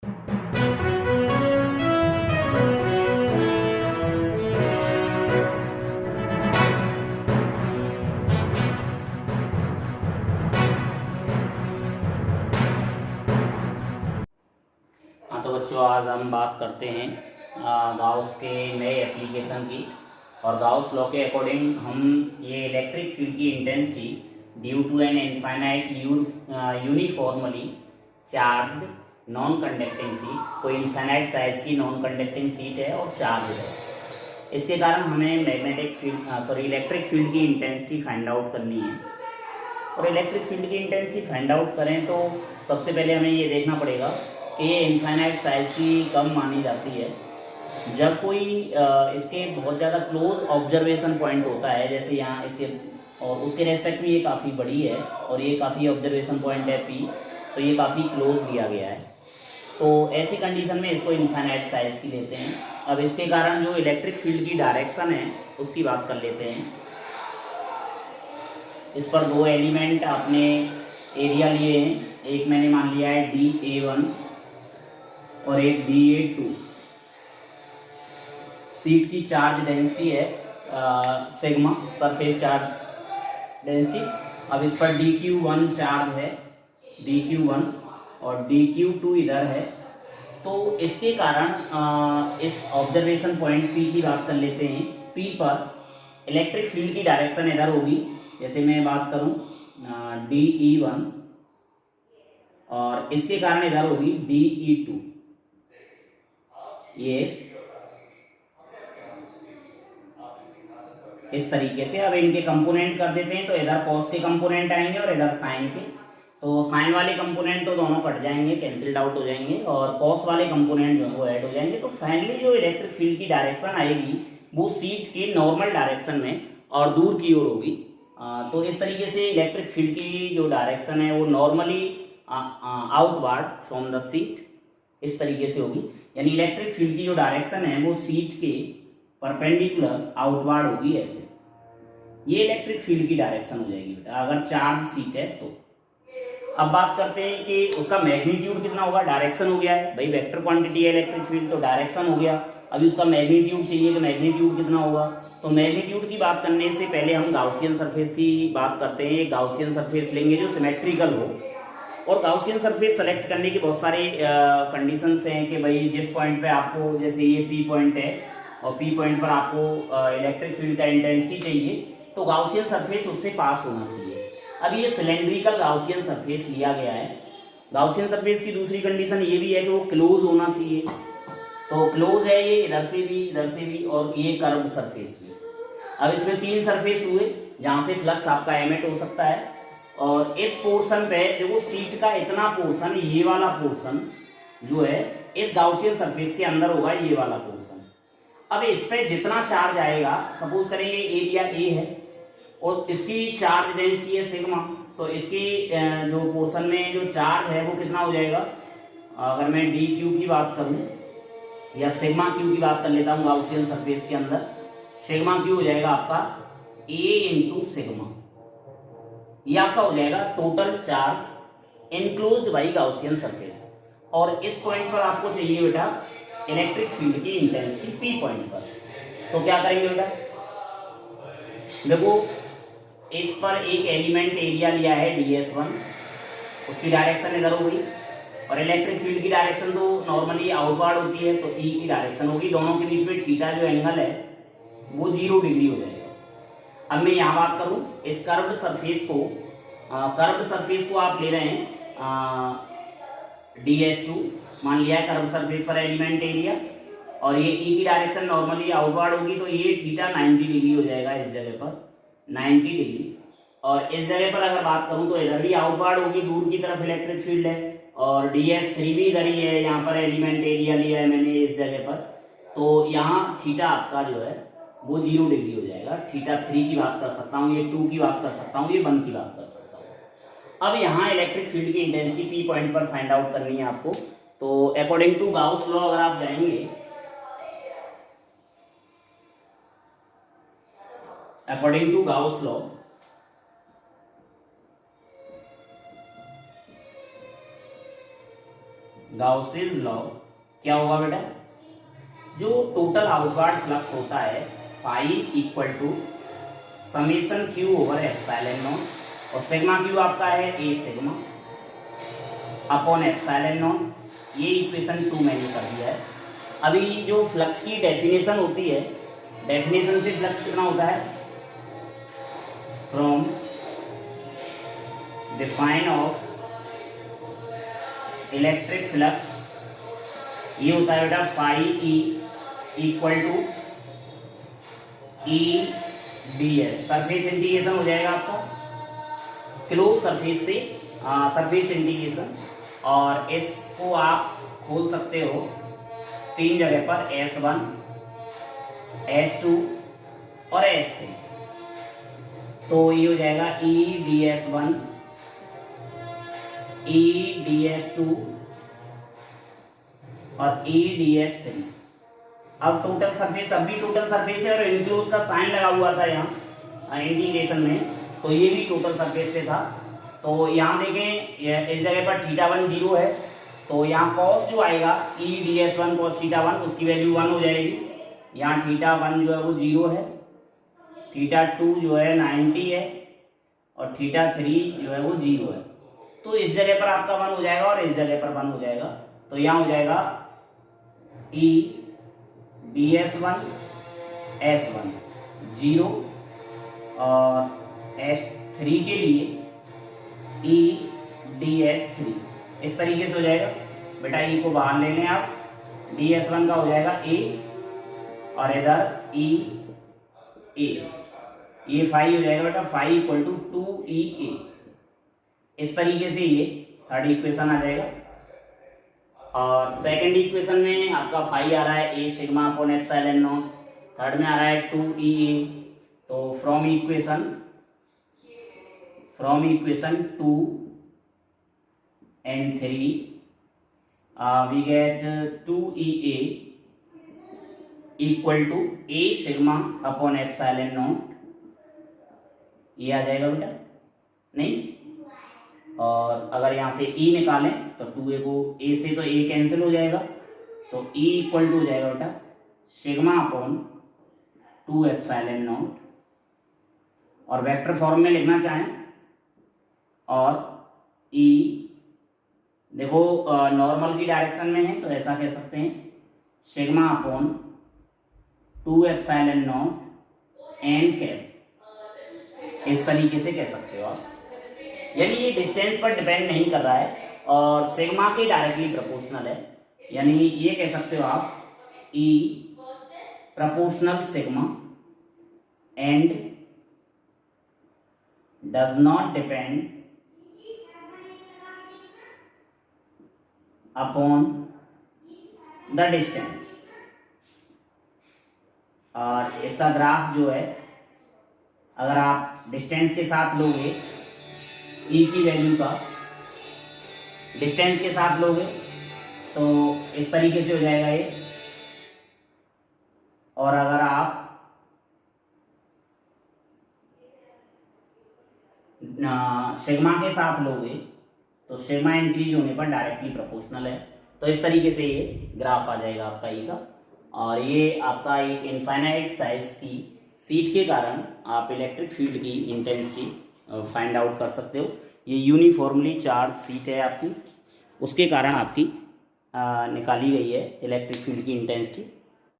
हाँ तो बच्चों, आज हम बात करते हैं गाउस के नए एप्लीकेशन की। और गाउस लॉ के अकॉर्डिंग हम ये इलेक्ट्रिक फील्ड की intensity due to an infinite uniformly charge non conducting sheet, कोई इनफाइनाइट साइज की नॉन कंडक्टिंग सीट है और चार्ज है, इसके कारण हमें मैग्नेटिक फील्ड इलेक्ट्रिक फील्ड की इंटेंसिटी फाइंड आउट करनी है। और इलेक्ट्रिक फील्ड की इंटेंसिटी फाइंड आउट करें तो सबसे पहले हमें ये देखना पड़ेगा कि ये इनफाइनाइट साइज की कम मानी जाती है जब कोई इसके बहुत ज़्यादा क्लोज ऑब्जर्वेशन पॉइंट होता है, जैसे यहाँ इसके, और उसके रेस्पेक्ट में ये काफ़ी बड़ी है और ये काफ़ी ऑब्जर्वेशन पॉइंट है P, तो ये काफ़ी क्लोज दिया गया है। तो ऐसी कंडीशन में इसको इनफाइनाइट साइज की लेते हैं। अब इसके कारण जो इलेक्ट्रिक फील्ड की डायरेक्शन है उसकी बात कर लेते हैं। इस पर दो एलिमेंट आपने एरिया लिए हैं, एक मैंने मान लिया है DA1 और एक DA2। सीट की चार्ज डेंसिटी है सिग्मा, सरफेस चार्ज डेंसिटी। अब इस पर DQ1 चार्ज है, DQ1, और DQ2 इधर है। तो इसके कारण इस ऑब्जर्वेशन पॉइंट P की बात कर लेते हैं। P पर इलेक्ट्रिक फील्ड की डायरेक्शन इधर होगी, जैसे मैं बात करूं DE1, और इसके कारण इधर होगी DE2। ये इस तरीके से अब इनके कंपोनेंट कर देते हैं, तो इधर कॉस के कंपोनेंट आएंगे और इधर साइन के। तो साइन वाले कंपोनेंट तो दोनों कट जाएंगे, कैंसिल्ड आउट हो जाएंगे, और कॉस वाले कंपोनेंट जो है वो ऐड हो जाएंगे। तो फाइनली जो इलेक्ट्रिक फील्ड की डायरेक्शन आएगी वो सीट के नॉर्मल डायरेक्शन में और दूर की ओर होगी। तो इस तरीके से इलेक्ट्रिक फील्ड की जो डायरेक्शन है वो normally outward from the seat इस तरीके से होगी। यानी इलेक्ट्रिक फील्ड की जो डायरेक्शन है वो सीट के परपेंडिकुलर आउटवर्ड होगी ऐसे। ये इलेक्ट्रिक फील्ड की डायरेक्शन हो जाएगी बेटा, अगर चार्ज सीट है तो। अब बात करते हैं कि उसका मैग्नीट्यूड कितना होगा। डायरेक्शन हो गया है भाई, वेक्टर क्वांटिटी है इलेक्ट्रिक फील्ड, तो डायरेक्शन हो गया। अभी उसका मैग्नीट्यूड चाहिए, तो मैग्नीट्यूड कितना होगा। तो मैग्नीट्यूड की बात करने से पहले हम गाउसियन सरफेस की बात करते हैं। गाउसियन सरफेस लेंगे जो सिमेट्रिकल हो, और गाउसियन सरफेस सेलेक्ट करने के बहुत सारे कंडीशंस हैं कि भाई जिस पॉइंट पे आपको, जैसे ये P पॉइंट है और P पॉइंट पर आपको इलेक्ट्रिक फील्ड का इंटेंसिटी चाहिए, तो गाउसियन सरफेस उससे पास होना चाहिए। अब ये सिलेंड्रिकल गाउसियन सरफेस लिया गया है। गाउसियन सरफेस की दूसरी कंडीशन ये भी है कि वो क्लोज होना चाहिए। तो क्लोज है ये, इधर से भी, इधर से भी, और ये कर्व्ड सरफेस भी। अब इसमें तीन सरफेस हुए जहां से फ्लक्स आपका एमिट हो सकता है। और इस पोर्शन पे देखो, सीट का इतना पोर्शन, ये वाला पोर्शन जो है इस गाउसियन सरफेस के अंदर होगा, ये वाला पोर्शन। अब इस पे जितना चार्ज आएगा, सपोज करेंगे एरिया A है और इसकी चार्ज डेंसिटी है सिग्मा, तो इसकी जो पोर्शन में जो चार्ज है वो कितना हो जाएगा। अगर मैं DQ की बात करूं या सिग्मा Q की बात कर लेता हूं गाउसियन सरफेस के अंदर, सिग्मा Q हो जाएगा आपका A इंटू सिग्मा। ये आपका हो जाएगा total charge enclosed by Gaussian surface. और इस पॉइंट पर आपको चाहिए बेटा इलेक्ट्रिक फील्ड की इंटेंसिटी P पॉइंट पर। तो क्या करेंगे बेटा, देखो इस पर एक एलिमेंट एरिया लिया है DS1, उसकी डायरेक्शन इधर हो गई, और इलेक्ट्रिक फील्ड की डायरेक्शन तो नॉर्मली आउटवर्ड होती है, तो E की डायरेक्शन होगी। दोनों के बीच में थीटा जो एंगल है वो 0 डिग्री हो जाएगा। अब मैं यहाँ बात करूँ इस कर्व्ड सरफेस को, कर्व्ड सरफेस को आप ले रहे हैं DS2 मान लिया है कर्व्ड सरफेस पर एलिमेंट एरिया, और ये E की डायरेक्शन नॉर्मली आउटवर्ड होगी, तो ये थीटा 90 डिग्री हो जाएगा इस जगह पर, 90 डिग्री। और इस जगह पर अगर बात करूं तो इधर भी आउटवर्ड होगी, दूर की तरफ इलेक्ट्रिक फील्ड है, और DS3 भी इधर ही है, यहाँ पर एलिमेंट एरिया लिया है मैंने इस जगह पर। तो यहाँ थीटा आपका जो है वो 0 डिग्री हो जाएगा। थीटा 3 की बात कर सकता हूँ, ये 2 की बात कर सकता हूँ, ये 1 की बात कर सकता हूँ। अब यहाँ इलेक्ट्रिक फील्ड की इंटेंसिटी P पॉइंट पर फाइंड आउट करनी है आपको। तो अकॉर्डिंग टू गाउस लॉ अगर आप जाएंगे, according to Gauss law Gauss's law क्या होगा बेटा, जो टोटल आउटवर्ड फ्लक्स होता है phi equal to summation q over epsilon naught, और सिग्मा क्यू आपका है A sigma upon epsilon naught. ये इक्वेशन 2 मैंने कर दिया है। अभी जो फ्लक्स की डेफिनेशन होती है, डेफिनेशन से फ्लक्स कितना होता है, from define of electric flux, ये होता है बेटा phi E equal to E D S. Surface integration हो जाएगा आपका क्लोज सरफेस से सरफेस इंटीग्रेशन, और इसको आप खोल सकते हो 3 जगह पर, S1 S2 और S3। तो ये हो जाएगा ई डी एस 1 ई डी एस 2 और ई डी एस 3। अब टोटल सरफेस, अब भी टोटल सरफेस है और इंक्लोज का साइन लगा हुआ था यहाँ इंटीग्रेशन में, तो ये भी टोटल सरफेस से था। तो यहाँ देखें इस जगह पर θ1 0 है, तो यहाँ कॉस जो आएगा ई डी एस 1 कॉस θ1 उसकी वैल्यू 1 हो जाएगी। यहाँ θ1 जो है वो 0 है, θ2 जो है 90 है और θ3 जो है वो 0 है। तो इस जगह पर आपका 1 हो जाएगा और इस जगह पर 1 हो जाएगा। तो यहाँ हो जाएगा ई डी एस 1 S1 0 और S3 के लिए ई डी एस 3, इस तरीके से हो जाएगा बेटा। ई को बाहर ले लें आप, डी एस 1 का हो जाएगा ए और इधर ई ए, ये फाई हो जाएगा बेटा, फाई इक्वल टू 2 ई ए। इस तरीके से ये थर्ड इक्वेशन आ जाएगा। और सेकंड इक्वेशन में आपका फाई आ रहा है A sigma upon epsilon naught, third में आ रहा है 2 ई ए। तो from equation 2 and 3 we get 2EA equal to A sigma upon epsilon naught, ये आ जाएगा बेटा नहीं। और अगर यहाँ से E निकालें तो 2A को A से तो A कैंसिल हो जाएगा, तो E इक्वल टू हो जाएगा बेटा सिग्मा अपॉन 2 एप्सिलॉन नॉट। और वेक्टर फॉर्म में लिखना चाहें और E देखो नॉर्मल की डायरेक्शन में है तो ऐसा कह सकते हैं sigma upon 2 epsilon not an cap, इस तरीके से कह सकते हो आप। यानी ये डिस्टेंस पर डिपेंड नहीं कर रहा है और सिग्मा के डायरेक्टली प्रोपोर्शनल है, यानी ये कह सकते हो आप E proportional sigma and does not depend upon the distance. और इसका ग्राफ जो है अगर आप डिस्टेंस के साथ लोगे, ई की वैल्यू का डिस्टेंस के साथ लोगे तो इस तरीके से हो जाएगा ये। और अगर आप सिग्मा के साथ लोगे तो सिग्मा इंक्रीज होने पर डायरेक्टली प्रोपोर्शनल है। तो इस तरीके से ये ग्राफ आ जाएगा आपका ई का। और ये आपका एक इनफाइनाइट साइज की सीट के कारण आप इलेक्ट्रिक फील्ड की इंटेंसिटी फाइंड आउट कर सकते हो। ये यूनिफॉर्मली चार्ज सीट है आपकी, उसके कारण आपकी निकाली गई है इलेक्ट्रिक फील्ड की इंटेंसिटी।